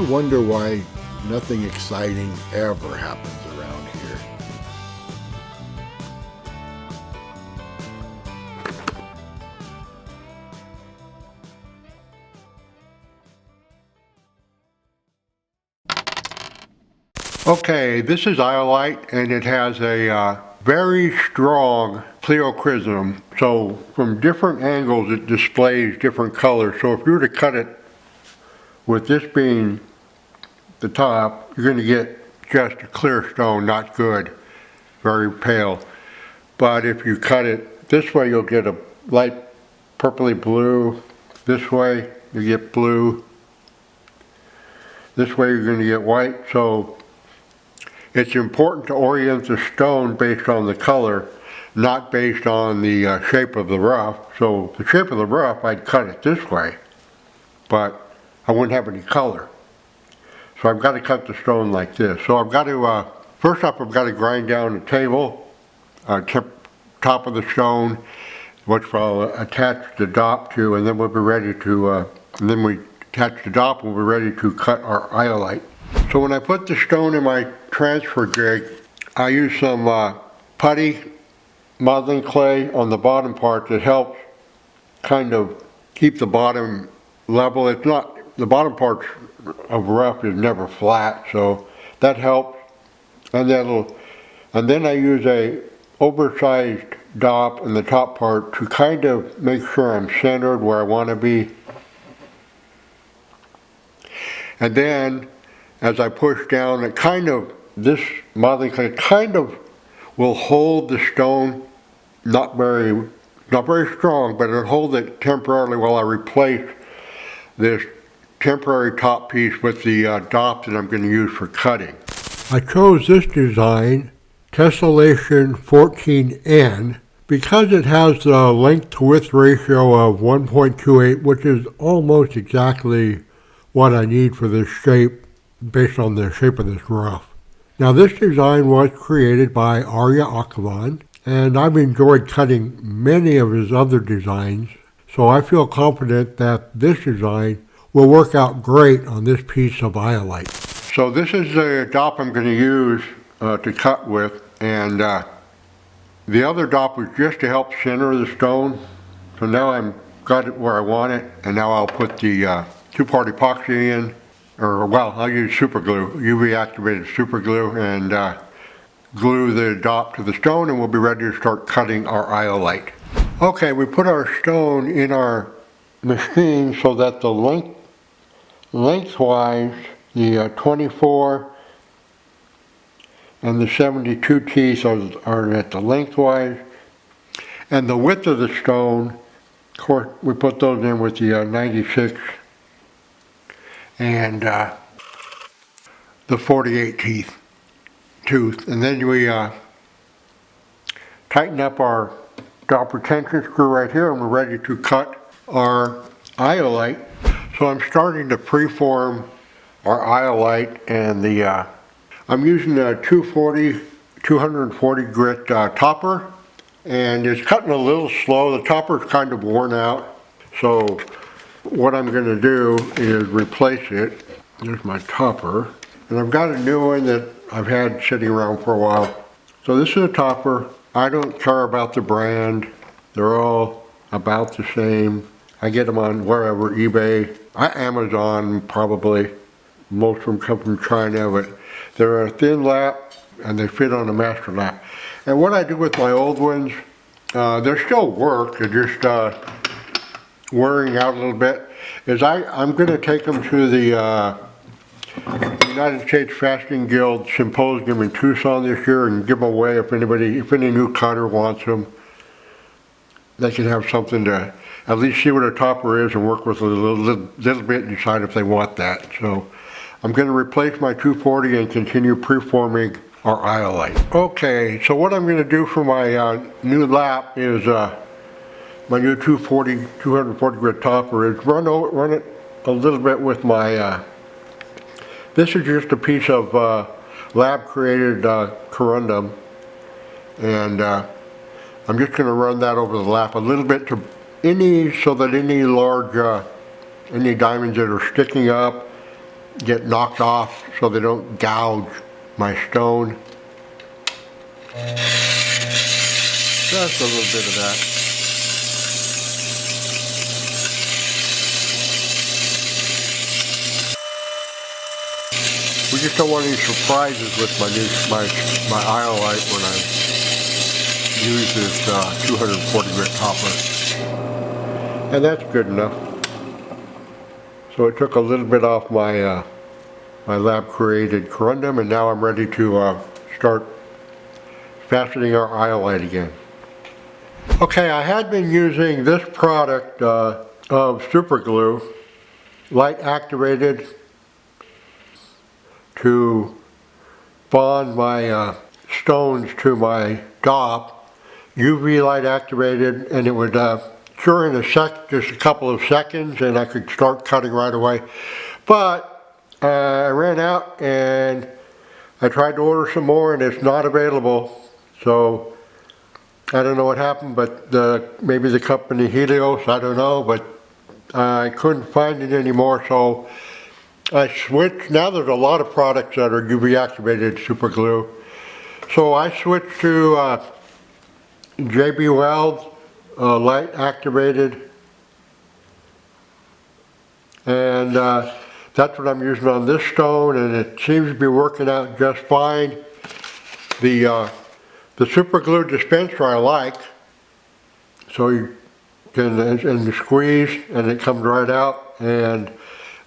ever wonder why nothing exciting ever happens around here? Okay, this is Iolite, and it has a very strong pleochrysm. So from different angles it displays different colors. So if you were to cut it with this being the top, you're going to get just a clear stone, not good, very pale. But if you cut it this way, you'll get a light purpley blue. This way you get blue. This way you're going to get white. So it's important to orient the stone based on the color, not based on the shape of the rough. So the shape of the rough, I'd cut it this way, but I wouldn't have any color. So I've got to cut the stone like this. So I've got to, first off, I've got to grind down the table, top of the stone, which I'll attach the dop to, and then we'll be ready to, and then we attach the dop, we'll be ready to cut our iolite. So when I put the stone in my transfer jig, I use some putty modeling clay on the bottom part that helps kind of keep the bottom level. It's not, the bottom part of rough is never flat, so that helps. And then I use a oversized dop in the top part to kind of make sure I'm centered where I want to be. And then as I push down, it kind of, this modeling clay kind of will hold the stone, not very strong, but it'll hold it temporarily while I replace this temporary top piece with the dop that I'm going to use for cutting. I chose this design, tessellation 14N, because it has the length to width ratio of 1.28, which is almost exactly what I need for this shape, based on the shape of this rough. Now this design was created by Arya Akavan, and I've enjoyed cutting many of his other designs, so I feel confident that this design will work out great on this piece of iolite. So this is the dop I'm going to use to cut with, and the other dop was just to help center the stone. So now I've got it where I want it, and now I'll put the two-part epoxy in. Or, well, I'll use super glue, UV activated super glue, and glue the dop to the stone, and we'll be ready to start cutting our iolite. Okay, we put our stone in our machine so that the lengthwise, the 24 and the 72 teeth are at the lengthwise, and the width of the stone, of course, we put those in with the 96 and the 48 tooth, and then we tighten up our dop retention screw right here, and we're ready to cut our iolite. So I'm starting to preform our iolite, and I'm using a 240 grit topper, and it's cutting a little slow. The topper's kind of worn out, so what I'm going to do is replace it. There's my topper, and I've got a new one that I've had sitting around for a while. So this is a topper. I don't care about the brand. They're all about the same. I get them on wherever, eBay, Amazon probably. Most of them come from China, but they're a thin lap and they fit on a master lap. And what I do with my old ones, they still work, they're just wearing out a little bit, is I'm going to take them to the United States Fastening Guild Symposium in Tucson this year and give them away if any new cutter wants them. They can have something to at least see what a topper is and work with a little bit and decide if they want that. So I'm going to replace my 240 and continue preforming our iolite. Okay, so what I'm going to do for my new lap is my new 240 grit topper is run it a little bit with my, this is just a piece of lab created corundum, and I'm just going to run that over the lap a little bit to so that any large, any diamonds that are sticking up get knocked off so they don't gouge my stone. Just a little bit of that. We just don't want any surprises with my Iolite when I use this 240 grit topper. And that's good enough. So it took a little bit off my my lab created corundum, and now I'm ready to start faceting our Iolite again. Okay, I had been using this product of super glue, light activated, to bond my stones to my dop, UV light activated, and it would cure in just a couple of seconds, and I could start cutting right away. But I ran out and I tried to order some more and it's not available. So I don't know what happened, but maybe the company Helios, I don't know, but I couldn't find it anymore. So I switched. Now there's a lot of products that are UV activated super glue. So I switched to JB Weld light activated, and that's what I'm using on this stone, and it seems to be working out just fine. The super glue dispenser I like, so you can and you squeeze and it comes right out, and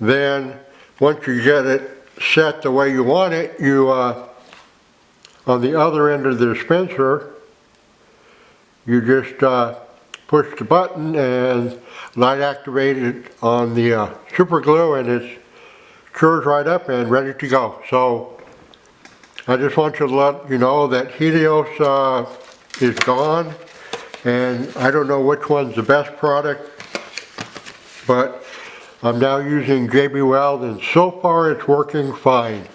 then once you get it set the way you want it, you on the other end of the dispenser, you just push the button and light activate it on the super glue, and it's cures right up and ready to go. So I just want to let you know that Helios is gone, and I don't know which one's the best product, but I'm now using JB Weld, and so far it's working fine.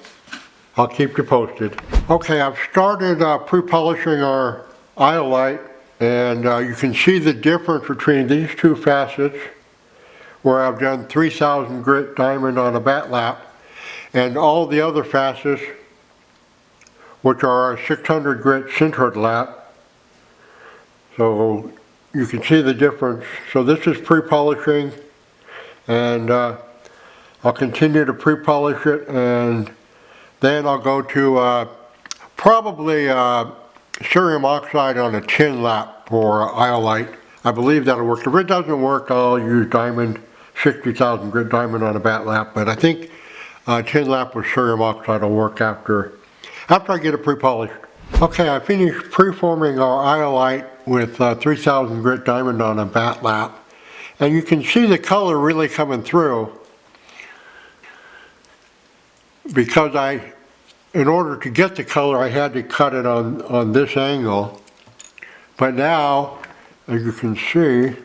I'll keep you posted. Okay, I've started pre-polishing our Iolite, and you can see the difference between these two facets, where I've done 3,000 grit diamond on a bat lap, and all the other facets, which are 600 grit sintered lap. So you can see the difference. So this is pre-polishing, and I'll continue to pre-polish it, and then I'll go to probably cerium oxide on a tin lap for Iolite. I believe that'll work. If it doesn't work, I'll use diamond, 60,000 grit diamond on a bat lap, but I think tin lap with cerium oxide will work after I get it pre-polished. Okay, I finished preforming our Iolite with 3,000 grit diamond on a bat lap, and you can see the color really coming through, because in order to get the color, I had to cut it on this angle. But now, as you can see,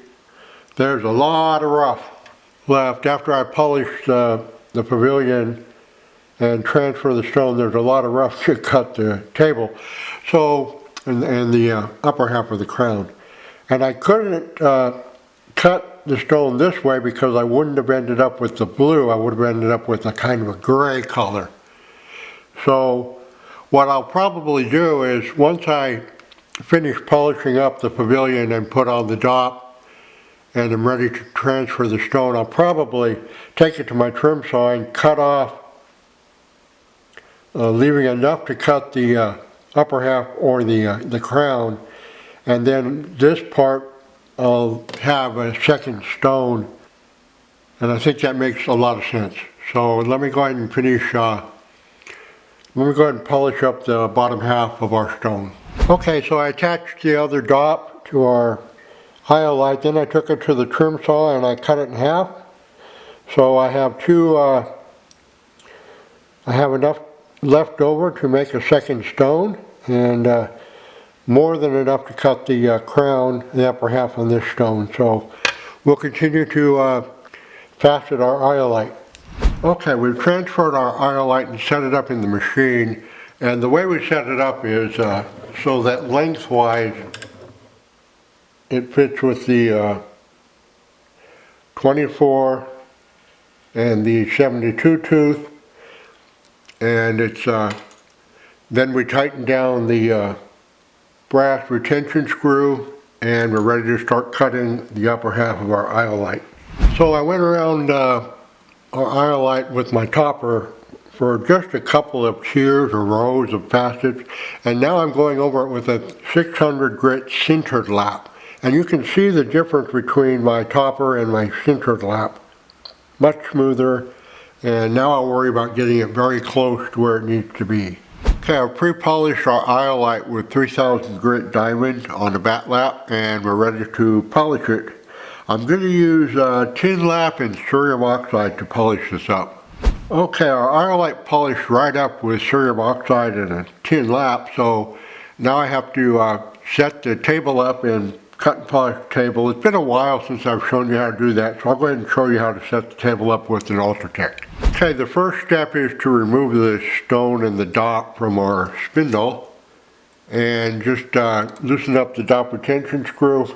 there's a lot of rough left. After I polished the pavilion and transfer the stone, there's a lot of rough to cut the table. So, and the upper half of the crown. And I couldn't cut the stone this way because I wouldn't have ended up with the blue. I would have ended up with a kind of a gray color. So what I'll probably do is, once I finish polishing up the pavilion and put on the dop and I'm ready to transfer the stone, I'll probably take it to my trim saw and cut off, leaving enough to cut the upper half or the crown, and then this part I'll have a second stone, and I think that makes a lot of sense. So let me go ahead and finish, let me go ahead and polish up the bottom half of our stone. Okay, so I attached the other dop to our Iolite, then I took it to the trim saw and I cut it in half. So I have I have enough left over to make a second stone, and more than enough to cut the crown, the upper half on this stone. So we'll continue to facet our Iolite. Okay, we've transferred our Iolite and set it up in the machine, and the way we set it up is so that lengthwise it fits with the 24 and the 72 tooth, and it's then we tighten down the brass retention screw, and we're ready to start cutting the upper half of our Iolite. So I went around our Iolite with my topper for just a couple of tiers or rows of facets, and now I'm going over it with a 600 grit sintered lap. And you can see the difference between my topper and my sintered lap. Much smoother, and now I'll worry about getting it very close to where it needs to be. Okay, I've pre-polished our Iolite with 3000 grit diamond on the batt lap, and we're ready to polish it. I'm going to use tin lap and cerium oxide to polish this up. Okay, our Iolite polished right up with cerium oxide and a tin lap, so now I have to set the table up and cut and polish the table. It's been a while since I've shown you how to do that, so I'll go ahead and show you how to set the table up with an Ultratech. Okay, the first step is to remove the stone and the dot from our spindle, and just loosen up the dot retention screw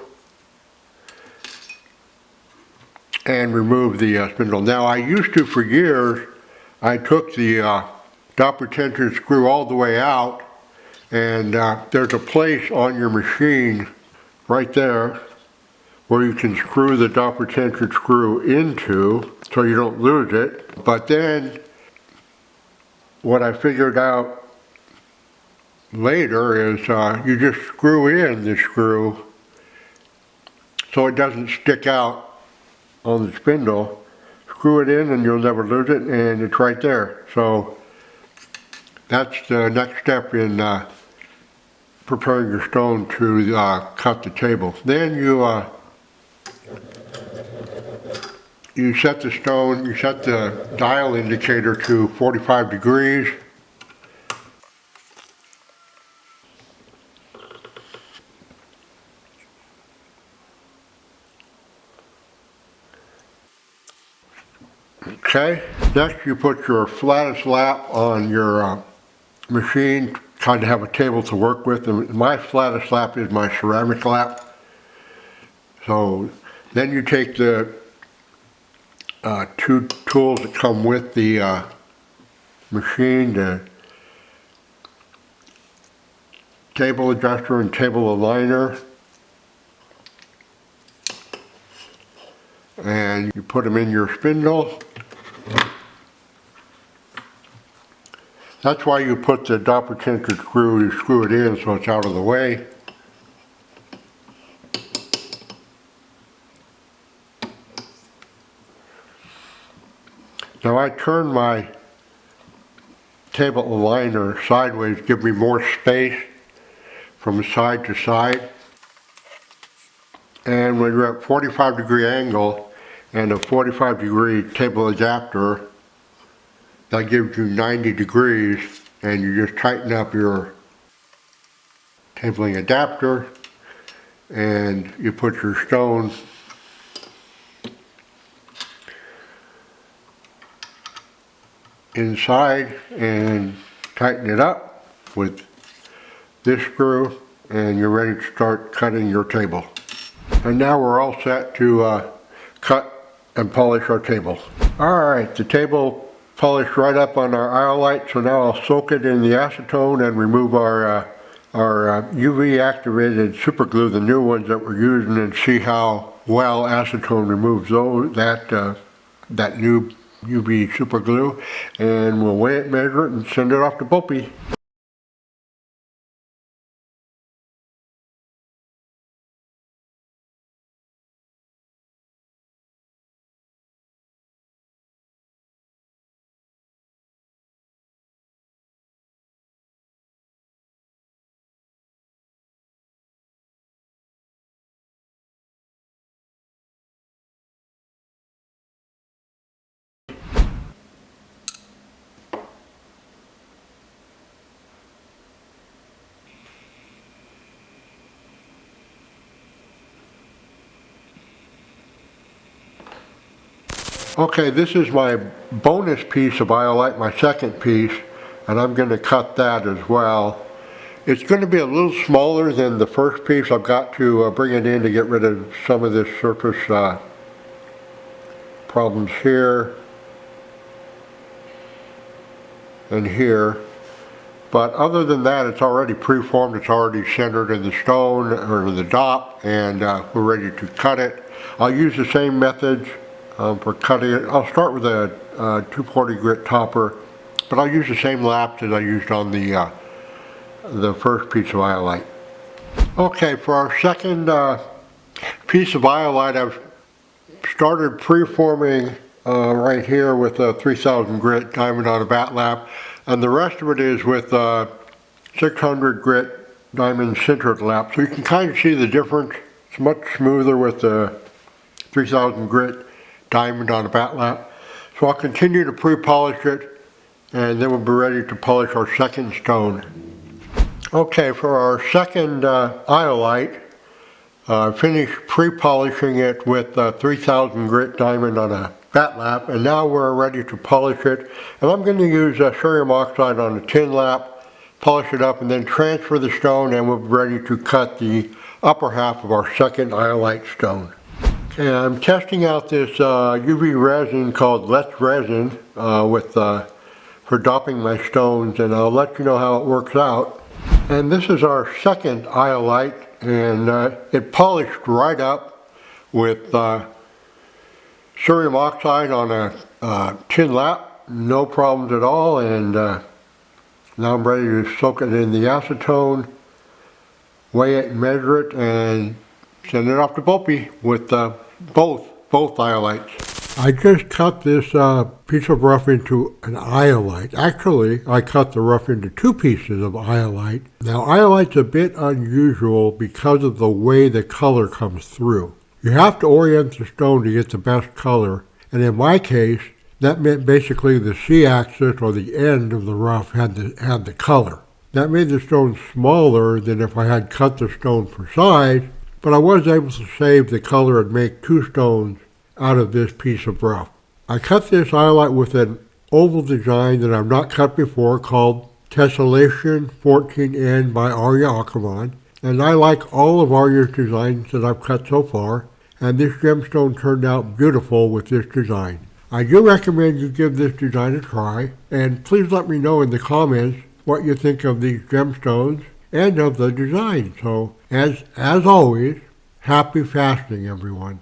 and remove the spindle. Now I used to, for years, I took the dot retention screw all the way out, and there's a place on your machine right there where you can screw the dot retention screw into so you don't lose it. But then what I figured out later is you just screw in the screw so it doesn't stick out on the spindle. Screw it in and you'll never lose it, and it's right there. So that's the next step in preparing your stone to cut the table. Then you set the stone, you set the dial indicator to 45 degrees. Okay, next you put your flattest lap on your machine, kind of have a table to work with, and my flattest lap is my ceramic lap. So then you take the two tools that come with the machine, the table adjuster and table aligner, and you put them in your spindle. That's why you put the dot retention screw, you screw it in so it's out of the way. Now I turn my table aligner sideways, give me more space from side to side. And when you're at 45 degree angle and a 45 degree table adapter, that gives you 90 degrees, and you just tighten up your tabling adapter and you put your stone inside and tighten it up with this screw, and you're ready to start cutting your table. And now we're all set to cut and polish our table. Alright, the table polished right up on our Iolite, so now I'll soak it in the acetone and remove our UV activated super glue, the new ones that we're using, and see how well acetone removes that new UV super glue, and we'll weigh it, measure it, and send it off to BOPIE. Okay, this is my bonus piece of Iolite, my second piece, and I'm going to cut that as well. It's going to be a little smaller than the first piece. I've got to bring it in to get rid of some of this surface problems here. and here. But other than that, it's already preformed, it's already centered in the stone or the dot, and we're ready to cut it. I'll use the same methods for cutting it. I'll start with a 240 grit topper, but I'll use the same laps as I used on the first piece of Iolite. Okay, for our second piece of Iolite, I've started preforming right here with a 3000 grit diamond on a bat lap, and the rest of it is with 600 grit diamond sintered lap. So you can kind of see the difference. It's much smoother with the 3000 grit diamond on a bat lap. So I'll continue to pre-polish it, and then we'll be ready to polish our second stone. Okay, for our second Iolite, finished pre-polishing it with 3000 grit diamond on a bat lap, and now we're ready to polish it. And I'm going to use cerium oxide on a tin lap, polish it up, and then transfer the stone, and we'll be ready to cut the upper half of our second Iolite stone. Okay, I'm testing out this UV resin called Let's Resin for doping my stones, and I'll let you know how it works out. And this is our second Iolite, and it polished right up with cerium oxide on a tin lap, no problems at all. And now I'm ready to soak it in the acetone, weigh it and measure it, and send it off to BOPIE with both Iolites. I just cut this piece of rough into an Iolite. Actually, I cut the rough into two pieces of Iolite. Now, Iolite's a bit unusual because of the way the color comes through. You have to orient the stone to get the best color, and in my case, that meant basically the C-axis or the end of the rough had the color. That made the stone smaller than if I had cut the stone for size, but I was able to save the color and make two stones out of this piece of rough. I cut this Iolite with an oval design that I've not cut before called Tessellation 14N by Arya Ackerman, and I like all of Arya's designs that I've cut so far, and this gemstone turned out beautiful with this design. I do recommend you give this design a try, and please let me know in the comments what you think of these gemstones and of the design. So, as always, happy fasting, everyone.